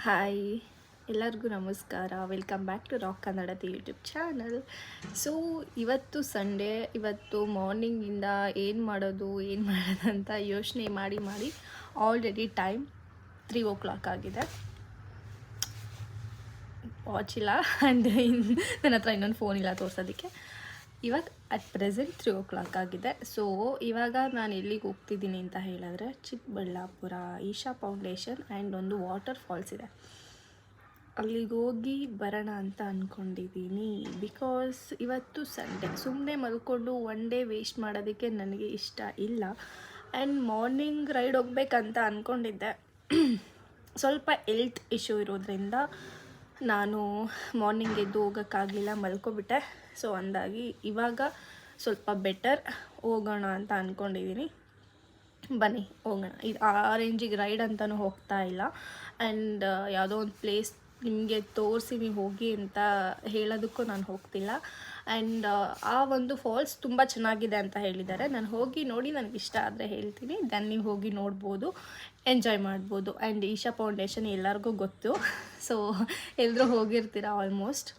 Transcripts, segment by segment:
Hi, ಎಲ್ಲರಿಗೂ ನಮಸ್ಕಾರ. Welcome back to rock ಕನ್ನಡದ ಯೂಟ್ಯೂಬ್ ಚಾನಲ್. ಸೊ ಇವತ್ತು ಸಂಡೇ. ಇವತ್ತು ಮಾರ್ನಿಂಗಿಂದ ಏನು ಮಾಡೋದು ಅಂತ ಯೋಚನೆ ಮಾಡಿ ಆಲ್ರೆಡಿ ಟೈಮ್ 3 o'clock ಆಗಿದೆ. ವಾಚ್ ಇಲ್ಲ ಆ್ಯಂಡ್ ನನ್ನ ಹತ್ರ ಇನ್ನೊಂದು ಫೋನ್ ಇಲ್ಲ ತೋರಿಸೋದಕ್ಕೆ. ಇವಾಗ ಅಟ್ ಪ್ರೆಸೆಂಟ್ 3 o'clock ಆಗಿದೆ. ಸೊ ಇವಾಗ ನಾನು ಎಲ್ಲಿಗೆ ಹೋಗ್ತಿದ್ದೀನಿ ಅಂತ ಹೇಳಿದ್ರೆ, ಚಿಕ್ಕಬಳ್ಳಾಪುರ ಈಶಾ ಫೌಂಡೇಶನ್ ಆ್ಯಂಡ್ ಒಂದು ವಾಟರ್ ಫಾಲ್ಸ್ ಇದೆ, ಅಲ್ಲಿಗೆ ಹೋಗಿ ಬರೋಣ ಅಂತ ಅಂದ್ಕೊಂಡಿದ್ದೀನಿ. ಬಿಕಾಸ್ ಇವತ್ತು ಸಂಡೇ, ಸುಮ್ಮನೆ ಮಲ್ಕೊಂಡು ಒನ್ ಡೇ ವೇಸ್ಟ್ ಮಾಡೋದಕ್ಕೆ ನನಗೆ ಇಷ್ಟ ಇಲ್ಲ. ಆ್ಯಂಡ್ ಮಾರ್ನಿಂಗ್ ರೈಡ್ ಹೋಗ್ಬೇಕಂತ ಅಂದ್ಕೊಂಡಿದ್ದೆ. ಸ್ವಲ್ಪ ಹೆಲ್ತ್ ಇಶ್ಯೂ ಇರೋದ್ರಿಂದ ನಾನು ಮಾರ್ನಿಂಗ್ ಎದ್ದು ಹೋಗೋಕ್ಕಾಗಲಿಲ್ಲ, ಮಲ್ಕೊಬಿಟ್ಟೆ. ಸೊ ಅಂದಾಗಿ ಇವಾಗ ಸ್ವಲ್ಪ ಬೆಟರ್, ಹೋಗೋಣ ಅಂತ ಅಂದ್ಕೊಂಡಿದ್ದೀನಿ. ಬನ್ನಿ ಹೋಗೋಣ. ಇದು ಆ ರೇಂಜಿಗೆ ರೈಡ್ ಅಂತಲೂ ಹೋಗ್ತಾ ಇಲ್ಲ. ಆ್ಯಂಡ್ ಯಾವುದೋ ಒಂದು ಪ್ಲೇಸ್ ನಿಮಗೆ ತೋರಿಸಿ ಹೋಗಿ ಅಂತ ಹೇಳೋದಕ್ಕೂ ನಾನು ಹೋಗ್ತಿಲ್ಲ. ಆ್ಯಂಡ್ ಆ ಒಂದು ಫಾಲ್ಸ್ ತುಂಬ ಚೆನ್ನಾಗಿದೆ ಅಂತ ಹೇಳಿದ್ದಾರೆ. ನಾನು ಹೋಗಿ ನೋಡಿ ನನಗೆ ಇಷ್ಟ ಆದರೆ ಹೇಳ್ತೀನಿ, ದೆನ್ ನೀವು ಹೋಗಿ ನೋಡ್ಬೋದು, ಎಂಜಾಯ್ ಮಾಡ್ಬೋದು. ಆ್ಯಂಡ್ ಈಶಾ ಫೌಂಡೇಶನ್ ಎಲ್ಲರಿಗೂ ಗೊತ್ತು. ಸೊ ಎಲ್ಲರೂ ಹೋಗಿರ್ತೀರ ಆಲ್ಮೋಸ್ಟ್.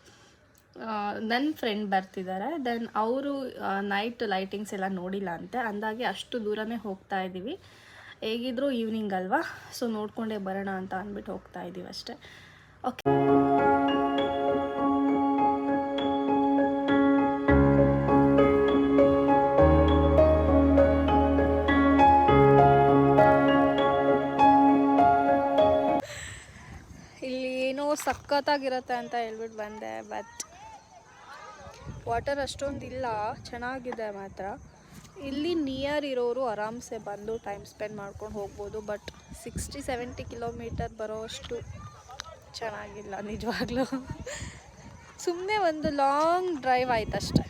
ನನ್ನ ಫ್ರೆಂಡ್ ಬರ್ತಿದ್ದಾರೆ. ದೆನ್ ಅವರು ನೈಟ್ ಲೈಟಿಂಗ್ಸ್ ಎಲ್ಲ ನೋಡಿಲ್ಲ ಅಂತೆ, ಅಂದಾಗೆ ಅಷ್ಟು ದೂರನೇ ಹೋಗ್ತಾ ಇದ್ದೀವಿ. ಹೇಗಿದ್ದರೂ ಈವ್ನಿಂಗ್ ಅಲ್ವಾ, ಸೊ ನೋಡ್ಕೊಂಡೇ ಬರೋಣ ಅಂತ ಅಂದ್ಬಿಟ್ಟು ಹೋಗ್ತಾ ಇದ್ದೀವಿ ಅಷ್ಟೇ. ಓಕೆ, ಇಲ್ಲಿ ಏನೋ ಸಖತ್ತಾಗಿರುತ್ತೆ ಅಂತ ಹೇಳ್ಬಿಟ್ಟು ಬಂದೆ. ಬಟ್ ವಾಟರ್ ಅಷ್ಟೊಂದಿಲ್ಲ, ಚೆನ್ನಾಗಿದೆ ಮಾತ್ರ. ಇಲ್ಲಿ ನಿಯರ್ ಇರೋರು ಆರಾಮ್ಸೆ ಬಂದು ಟೈಮ್ ಸ್ಪೆಂಡ್ ಮಾಡ್ಕೊಂಡು ಹೋಗ್ಬೋದು. ಬಟ್ 60-70 ಕಿಲೋಮೀಟರ್ ಬರೋಷ್ಟು ಚೆನ್ನಾಗಿಲ್ಲ ನಿಜವಾಗ್ಲೂ. ಸುಮ್ಮನೆ ಒಂದು ಲಾಂಗ್ ಡ್ರೈವ್ ಆಯ್ತಷ್ಟೆ.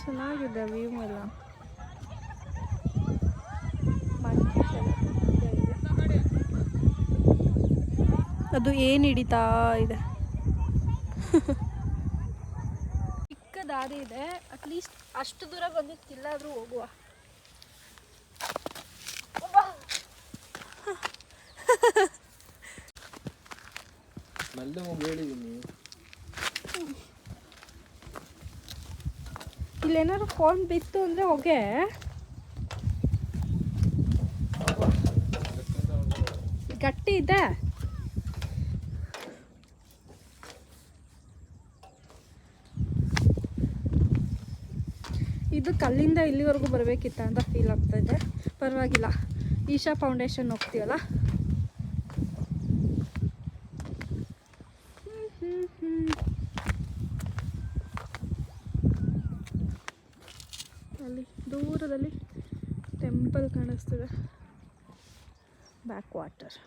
ಚೆನ್ನಾಗಿದೆ ವ್ಯೂ ಎಲ್ಲ. ಅದು ಏನು ಹಿಡಿತಾ ಇದೆ. ಚಿಕ್ಕ ದಾರಿ ಇದೆ, ಅಟ್ಲೀಸ್ಟ್ ಅಷ್ಟು ದೂರ ಬಂದಿಕ್ಕಿಲ್ಲಾದರೂ ಹೋಗುವ. ಇಲ್ಲೇನಾದ್ರು ಫೋನ್ ಬಿತ್ತು ಅಂದರೆ ಹೋಗೆ. ಗಟ್ಟಿ ಇದೆ. ಇದು ಕಲ್ಲಿಂದ ಇಲ್ಲಿವರೆಗೂ ಬರಬೇಕಿತ್ತ ಅಂತ ಫೀಲ್ ಆಗ್ತಾ ಇದೆ. ಪರವಾಗಿಲ್ಲ, ಈಶಾ ಫೌಂಡೇಶನ್ ಹೋಗ್ತೀವಲ್ಲ. ಅಲ್ಲಿ ದೂರದಲ್ಲಿ ಟೆಂಪಲ್ ಕಾಣಿಸ್ತಿದೆ, ಬ್ಯಾಕ್ ವಾಟರ್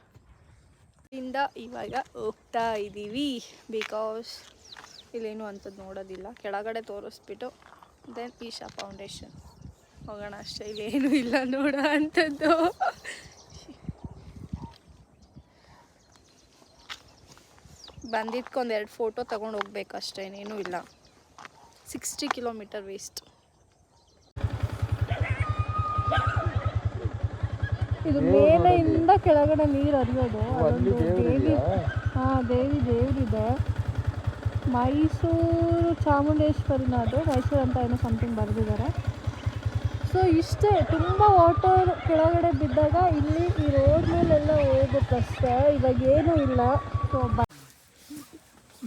ಇಂದ ಇವಾಗ ಹೋಗ್ತಾ ಇದ್ದೀವಿ. ಬಿಕಾಸ್ ಇಲ್ಲೇನು ಅಂಥದ್ದು ನೋಡೋದಿಲ್ಲ, ಕೆಳಗಡೆ ತೋರಿಸ್ಬಿಟ್ಟು ದೆನ್ ಈಶಾ ಫೌಂಡೇಶನ್ ಹೋಗೋಣ ಅಷ್ಟೇ. ಇಲ್ಲೇನು ಇಲ್ಲ ನೋಡೋ ಅಂಥದ್ದು. ಬಂದಿದ್ಕೊಂದು 2 ಫೋಟೋ ತೊಗೊಂಡು ಹೋಗ್ಬೇಕು ಅಷ್ಟೇ, ಇನ್ನೇನು ಇಲ್ಲ. 60 ಕಿಲೋಮೀಟರ್ ವೇಸ್ಟ್. ಇದು ಮೇಲೆಯಿಂದ ಕೆಳಗಡೆ ನೀರು ಹರಿಯೋದು. ಅದೊಂದು ದೇವಿ, ದೇವರಿದೆ. ಮೈಸೂರು ಚಾಮುಂಡೇಶ್ವರಿನ, ಅದು ಮೈಸೂರು ಅಂತ ಏನೋ ಸಮಥಿಂಗ್ ಬರೆದಿದ್ದಾರೆ. ಸೊ ಇಷ್ಟೇ, ತುಂಬ ವಾಟರ್ ಕೆಳಗಡೆ ಬಿದ್ದಾಗ ಇಲ್ಲಿ ಈ ರೋಡ್ ಮೇಲೆಲ್ಲ ಹೋಗುತ್ತಷ್ಟೇ. ಇವಾಗ ಏನೂ ಇಲ್ಲ. ಸೊ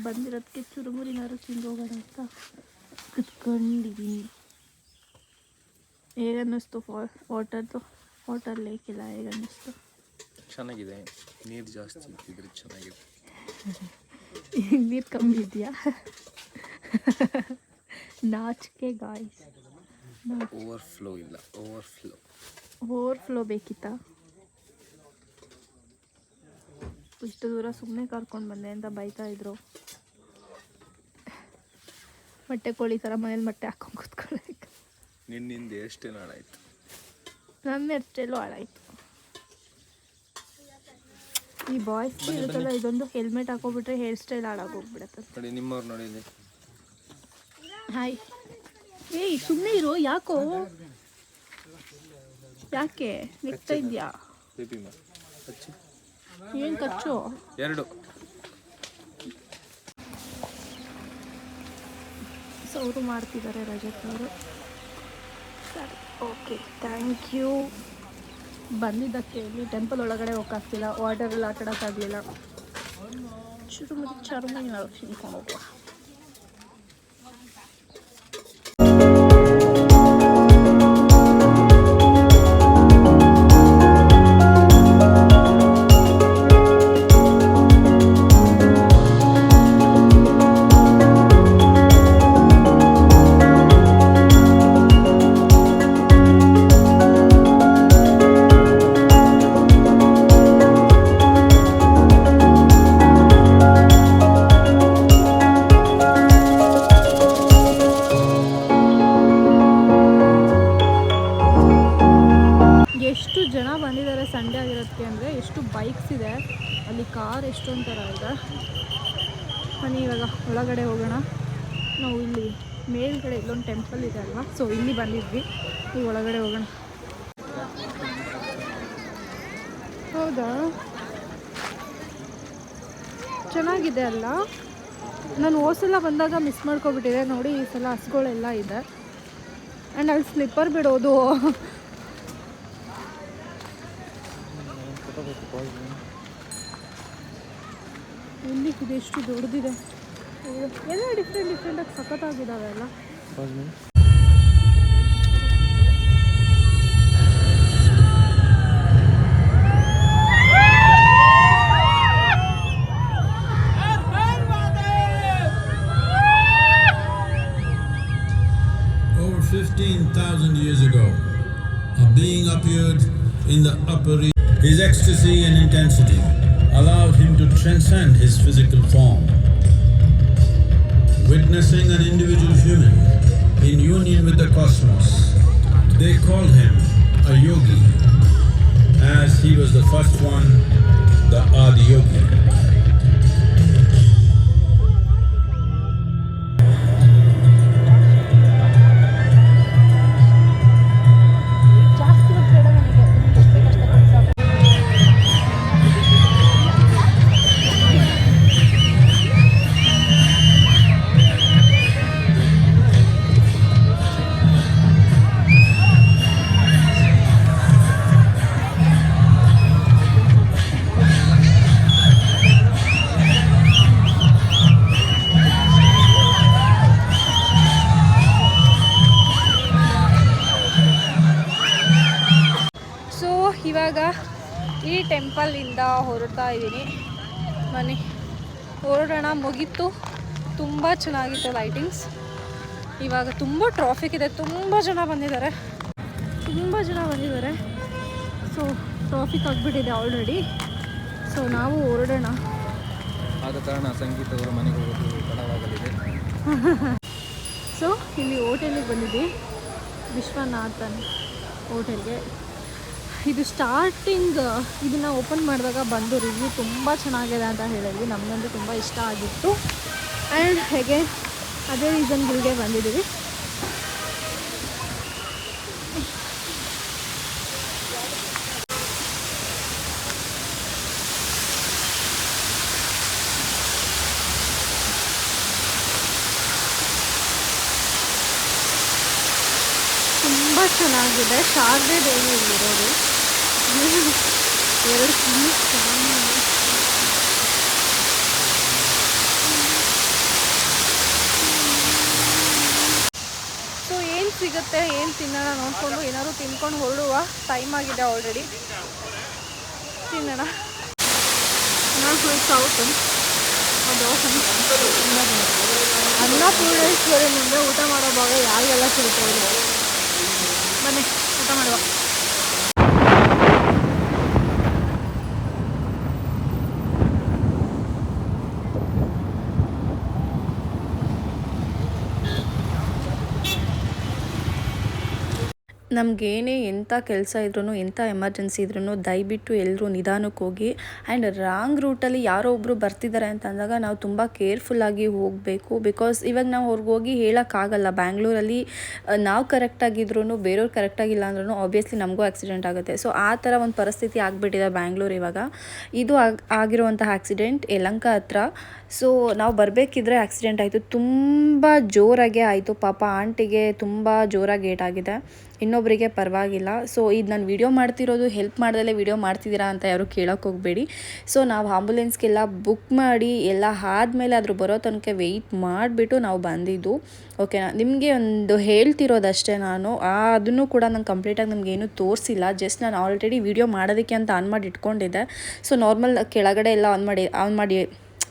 ಬಂದಿರೋದಕ್ಕೆ ಚುರುಮುರಿನಾರು ತಿಂದು ಹೋಗೋಣ ಅಂತ ಕುತ್ಕೊಂಡಿದ್ದೀನಿ. ಹೇಗನ್ನಿಸ್ತು ವಾಟರ್ ಲೇಕ್ ಇಲ್ಲ? ಹೇಗನ್ನಿಸ್ತು? ಚೆನ್ನಾಗಿದೆ. ನೀರು ಜಾಸ್ತಿ ಇದ್ದರೆ ಚೆನ್ನಾಗಿದೆ. ನೀರು ಕಮ್ಮಿ ಇದೆಯಾ? ನಾಚಿಕೆ ಗಾಯ್ಸ್. ಓವರ್ಫ್ಲೋ ಇಲ್ಲ, ಓವರ್ಫ್ಲೋ ಬೇಕಿತ್ತಾ? ಇಷ್ಟು ದೂರ ಸುಮ್ಮನೆ ಕರ್ಕೊಂಡು ಬಂದೆ ಅಂತ ಬೈತಾ ಇದ್ರು. ಮೊಟ್ಟೆ ಕೋಳಿ ಥರ ಮನೇಲಿ ಮೊಟ್ಟೆ ಹಾಕೊಂಡು ಕೂತ್ಕೊಳ್ಳೋಕೆ. ನಿನ್ನಿಂದ ಎಷ್ಟೇನು ಹಾಳಾಯ್ತು? ನನ್ನ ಎಷ್ಟೆಲ್ಲೋ ಹಾಳಾಯ್ತು. ಈ ಬಾಯ್ಸ್ ಇರುತ್ತಲ್ಲ, ಇದೊಂದು ಹೆಲ್ಮೆಟ್ ಹಾಕೋಬಿಟ್ರೆ ಹೇರ್ ಸ್ಟೈಲ್ ಹಾಳಾಗೋಗ್ಬಿಡತ್ತೆ. ನೋಡಿ, ನಿಮ್ಮವ್ರು ನೋಡಿದ್ದೆ. ಹಾಯ್. ಏಯ್ ಸುಮ್ಮನೆ ಇರೋ, ಯಾಕೆ ನೆಗ್ತಾ ಇದೆಯಾ? ಬೇಬಿ ಮಾರ್ ಹಚ್ಚಿ ಏನು ಖರ್ಚು 2 ಸೊ ಅವರು ಮಾಡ್ತಿದ್ದಾರೆ ರಜತ್ ಅವರು. ಸರಿ ಓಕೆ ಥ್ಯಾಂಕ್ ಯು. ಬಂದಿದ್ದಕ್ಕೆ ಇಲ್ಲಿ ಟೆಂಪಲ್ ಒಳಗಡೆ ಹೋಗೋಕ್ಕಾಗ್ತಿಲ್ಲ, ವಾಟರಲ್ಲಿ ಆಟ ಆಡೋಕ್ಕಾಗಲಿಲ್ಲ. ಶುರು ಮತ್ತು ಚರ್ಮ ಏನಾದ್ರು ತಿನ್ಕೊಂಡು ಹೋಗುವ. ಎಷ್ಟು ಜನ ಬಂದಿದ್ದಾರೆ ಸಂಡೇ ಆಗಿರೋದಕ್ಕೆ ಅಂದರೆ, ಎಷ್ಟು ಬೈಕ್ಸ್ ಇದೆ ಅಲ್ಲಿ, ಕಾರ್ ಎಷ್ಟೊಂದು ಥರ ಇದೆ. ಬನ್ನಿ ಇವಾಗ ಒಳಗಡೆ ಹೋಗೋಣ. ನಾವು ಇಲ್ಲಿ ಮೇಲ್ಗಡೆ ಇಲ್ಲೊಂದು ಟೆಂಪಲ್ ಇದೆ ಅಲ್ವಾ, ಸೊ ಇಲ್ಲಿ ಬಂದಿದ್ವಿ. ಈಗ ಒಳಗಡೆ ಹೋಗೋಣ. ಹೌದಾ, ಚೆನ್ನಾಗಿದೆ ಅಲ್ಲ. ನಾನು ಹೋದ್ಸಲ ಬಂದಾಗ ಮಿಸ್ ಮಾಡ್ಕೊಬಿಟ್ಟಿದೆ ನೋಡಿ. ಈ ಸಲ ಹಸುಗಳೆಲ್ಲ ಇದೆ. ಆ್ಯಂಡ್ ಅಲ್ಲಿ ಸ್ಲಿಪ್ಪರ್ ಬಿಡೋದು ಇಲ್ಲಿ ಇದೆ, ಎಷ್ಟು ದೊಡ್ಡದಿದೆ. ಎಲ್ಲ ಡಿಫ್ರೆಂಟಾಗಿ ಸಖತ್ತಾಗಿದ್ದಾವೆ ಎಲ್ಲ. Over 15,000 years ago, a being appeared in the upper region. His ecstasy and intensity allowed him to transcend his physical form. Witnessing an individual human in union with the cosmos, they called him a yogi, as he was the first one, the Adi Yogi. ಇವಾಗ ಈ ಟೆಂಪಲಿಂದ ಹೊರಡ್ತಾ ಇದ್ದೀನಿ. ಬನ್ನಿ ಹೊರಡೋಣ. ಮುಗೀತು, ತುಂಬ ಚೆನ್ನಾಗಿತ್ತು lightings. ಇವಾಗ ತುಂಬ ಟ್ರಾಫಿಕ್ ಇದೆ, ತುಂಬ ಜನ ಬಂದಿದ್ದಾರೆ. ಸೊ ಟ್ರಾಫಿಕ್ ಆಗಿಬಿಟ್ಟಿದೆ ಆಲ್ರೆಡಿ. ಸೊ ನಾವು ಹೊರಡೋಣ. ಆದ ಕಾರಣ ಸಂಗೀತದವರ ಮನೆಗೆ ಹೋಗೋದು ತಡವಾಗಲಿದೆ. ಸೊ ಇಲ್ಲಿ ಹೋಟೆಲಿಗೆ ಬಂದಿದ್ವಿ, ವಿಶ್ವನಾಥನ್ ಹೋಟೆಲ್ಗೆ. ಇದು ಸ್ಟಾರ್ಟಿಂಗ್ ಇದನ್ನು ಓಪನ್ ಮಾಡಿದಾಗ ಬಂದು ರಿವ್ಯೂ ತುಂಬ ಚೆನ್ನಾಗಿದೆ ಅಂತ ಹೇಳಿದ್ವಿ. ನಮಗಂತೂ ತುಂಬ ಇಷ್ಟ ಆಗಿತ್ತು. ಆ್ಯಂಡ್ ಹೇಗೆ ಅದೇ ರೀಸನ್ಗಳಿಗೆ ಬಂದಿದ್ದೀವಿ. ತುಂಬ ಚೆನ್ನಾಗಿದೆ. ಶಾರದೆ ದೇವಿ ಇಲ್ಲಿರೋದು. 2 ಕಿಲೋ ಚೆನ್ನಾಗಿದೆ. ಸೊ ಏನು ಸಿಗುತ್ತೆ, ಏನು ತಿನ್ನೋಣ ನೋಡಿಕೊಂಡು ಏನಾದ್ರು ತಿನ್ಕೊಂಡು ಹೊರಡುವ. ಟೈಮ್ ಆಗಿದೆ ಆಲ್ರೆಡಿ. ತಿನ್ನೋಣ. ನಾನು ಫುಲ್ ಸೌತ್ ಅದು ಅನ್ನಪೂರ್ಣೇಶ್ವರಿ ಮುಂದೆ ಊಟ ಮಾಡೋ ಭಾಗ ಯಾರಿಗೆಲ್ಲ ಸಿಗುತ್ತೆ ಇಲ್ಲಿ. ಬನ್ನಿ ಊಟ ಮಾಡುವ. ನಮಗೇನೇ ಎಂಥ ಕೆಲಸ ಇದ್ರೂ ಎಂಥ ಎಮರ್ಜೆನ್ಸಿ ಇದ್ರೂ ದಯವಿಟ್ಟು ಎಲ್ಲರೂ ನಿಧಾನಕ್ಕೆ ಹೋಗಿ. ಆ್ಯಂಡ್ ರಾಂಗ್ ರೂಟಲ್ಲಿ ಯಾರೋ ಒಬ್ಬರು ಬರ್ತಿದ್ದಾರೆ ಅಂತ ಅಂದಾಗ ನಾವು ತುಂಬ ಕೇರ್ಫುಲ್ಲಾಗಿ ಹೋಗಬೇಕು. ಬಿಕಾಸ್ ಇವಾಗ ನಾವು ಅವ್ರಿಗೆ ಹೋಗಿ ಹೇಳೋಕ್ಕಾಗಲ್ಲ. ಬ್ಯಾಂಗ್ಳೂರಲ್ಲಿ ನಾವು ಕರೆಕ್ಟಾಗಿದ್ರೂ ಬೇರೆಯವ್ರು ಕರೆಕ್ಟಾಗಿಲ್ಲ ಅಂದ್ರೂ ಆಬ್ವಿಯಸ್ಲಿ ನಮಗೂ ಆಕ್ಸಿಡೆಂಟ್ ಆಗುತ್ತೆ. ಸೊ ಆ ಥರ ಒಂದು ಪರಿಸ್ಥಿತಿ ಆಗಿಬಿಟ್ಟಿದೆ ಬ್ಯಾಂಗ್ಳೂರು ಇವಾಗ. ಇದು ಆಗಿರುವಂತಹ ಆಕ್ಸಿಡೆಂಟ್ ಯಲಹಂಕ ಹತ್ರ. ಸೊ ನಾವು ಬರಬೇಕಿದ್ರೆ ಆಕ್ಸಿಡೆಂಟ್ ಆಯಿತು. ತುಂಬ ಜೋರಾಗೆ ಆಯಿತು. ಪಾಪ ಆಂಟಿಗೆ ತುಂಬ ಜೋರಾಗಿ ಏಟಾಗಿದೆ, ಇನ್ನೊಬ್ಬರಿಗೆ ಪರವಾಗಿಲ್ಲ. ಸೊ ಇದು ನಾನು ವೀಡಿಯೋ ಮಾಡ್ತಿರೋದು ಹೆಲ್ಪ್ ಮಾಡ್ದಲೇ ವೀಡಿಯೋ ಮಾಡ್ತಿದ್ದೀರಾ ಅಂತ ಯಾರು ಕೇಳೋಕ್ಕೆ ಹೋಗಬೇಡಿ. ಸೊ ನಾವು ಆಂಬುಲೆನ್ಸ್ಗೆಲ್ಲ ಬುಕ್ ಮಾಡಿ ಎಲ್ಲ ಆದಮೇಲೆ ಅದ್ರ ಬರೋ ತನಕ ವೆಯ್ಟ್ ಮಾಡಿಬಿಟ್ಟು ನಾವು ಬಂದಿದ್ದು. ಓಕೆನಾ, ನಿಮಗೆ ಒಂದು ಹೇಳ್ತಿರೋದಷ್ಟೇ ನಾನು. ಅದನ್ನು ಕೂಡ ನಾನು ಕಂಪ್ಲೀಟಾಗಿ ನಮಗೇನು ತೋರಿಸಿಲ್ಲ. ಜಸ್ಟ್ ನಾನು ಆಲ್ರೆಡಿ ವೀಡಿಯೋ ಮಾಡೋದಕ್ಕೆ ಅಂತ ಆನ್ ಮಾಡಿ ಇಟ್ಕೊಂಡಿದ್ದೆ. ಸೊ ನಾರ್ಮಲ್ ಕೆಳಗಡೆ ಎಲ್ಲ ಆನ್ ಮಾಡಿ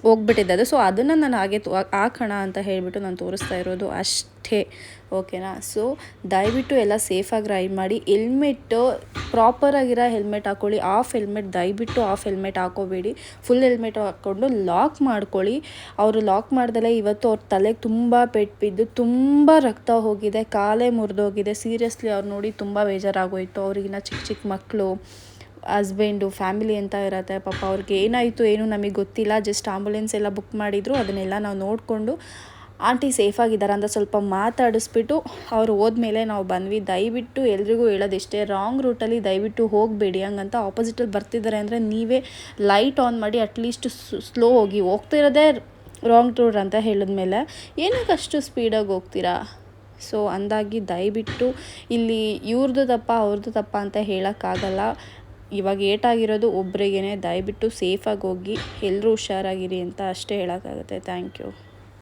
ಹೋಗ್ಬಿಟ್ಟಿದ್ದೆ ಅದು. ಸೊ ಅದನ್ನು ನಾನು ಹಾಗೆ ಹಾಕೋಣ ಅಂತ ಹೇಳಿಬಿಟ್ಟು ನಾನು ತೋರಿಸ್ತಾ ಇರೋದು ಅಷ್ಟೇ. ಓಕೆನಾ. ಸೊ ದಯವಿಟ್ಟು ಎಲ್ಲ ಸೇಫಾಗಿ ರೈಡ್ ಮಾಡಿ. ಹೆಲ್ಮೆಟ್ಟು ಪ್ರಾಪರಾಗಿರೋ ಹೆಲ್ಮೆಟ್ ಹಾಕ್ಕೊಳ್ಳಿ. ದಯವಿಟ್ಟು ಆಫ್ ಹೆಲ್ಮೆಟ್ ಹಾಕೋಬೇಡಿ. ಫುಲ್ ಹೆಲ್ಮೆಟ್ ಹಾಕ್ಕೊಂಡು ಲಾಕ್ ಮಾಡ್ಕೊಳ್ಳಿ. ಅವರು ಲಾಕ್ ಮಾಡ್ದಲೇ ಇವತ್ತು ಅವ್ರ ತಲೆಗೆ ತುಂಬ ಪೆಟ್ಟು ಬಿದ್ದು ತುಂಬ ರಕ್ತ ಹೋಗಿದೆ, ಕಾಲೇ ಮುರಿದೋಗಿದೆ. ಸೀರಿಯಸ್ಲಿ ಅವ್ರು ನೋಡಿ ತುಂಬ ಬೇಜಾರಾಗೋಯಿತು. ಅವ್ರಿಗಿನ್ನ ಚಿಕ್ಕ ಚಿಕ್ಕ ಮಕ್ಕಳು, ಹಸ್ಬೆಂಡು, ಫ್ಯಾಮಿಲಿ ಅಂತ ಇರತ್ತೆ. ಪಾಪ ಅವ್ರಿಗೆ ಏನಾಯಿತು ಏನು ನಮಗೆ ಗೊತ್ತಿಲ್ಲ. ಜಸ್ಟ್ ಆಂಬುಲೆನ್ಸ್ ಎಲ್ಲ ಬುಕ್ ಮಾಡಿದರು. ಅದನ್ನೆಲ್ಲ ನಾವು ನೋಡಿಕೊಂಡು ಆಂಟಿ ಸೇಫಾಗಿದ್ದಾರೆ ಅಂತ ಸ್ವಲ್ಪ ಮಾತಾಡಿಸ್ಬಿಟ್ಟು ಅವ್ರು ಹೋದ್ಮೇಲೆ ನಾವು ಬಂದ್ವಿ. ದಯವಿಟ್ಟು ಎಲ್ರಿಗೂ ಹೇಳೋದಿಷ್ಟೇ, ರಾಂಗ್ ರೂಟಲ್ಲಿ ದಯವಿಟ್ಟು ಹೋಗಬೇಡಿ. ಹಂಗಂತ ಆಪೋಸಿಟಲ್ಲಿ ಬರ್ತಿದ್ದಾರೆ ಅಂದರೆ ನೀವೇ ಲೈಟ್ ಆನ್ ಮಾಡಿ ಅಟ್ಲೀಸ್ಟ್ ಸ್ಲೋ ಹೋಗ್ತಾ ಇರೋದೇ ರಾಂಗ್ ರೂಟ್ ಅಂತ ಹೇಳಿದ್ಮೇಲೆ ಏನಕ್ಕೆ ಅಷ್ಟು ಸ್ಪೀಡಾಗಿ ಹೋಗ್ತೀರಾ? ಸೊ ಅಂದಾಗಿ ದಯವಿಟ್ಟು ಇಲ್ಲಿ ಇವ್ರದ್ದು ತಪ್ಪ ಅವ್ರದ್ದು ತಪ್ಪ ಅಂತ ಹೇಳೋಕ್ಕಾಗಲ್ಲ. ಇವಾಗ ಏಟಾಗಿರೋದು ಒಬ್ರಿಗೇ. ದಯವಿಟ್ಟು ಸೇಫಾಗಿ ಹೋಗಿ, ಎಲ್ಲರೂ ಹುಷಾರಾಗಿರಿ ಅಂತ ಅಷ್ಟೇ ಹೇಳೋಕ್ಕಾಗುತ್ತೆ. Thank you.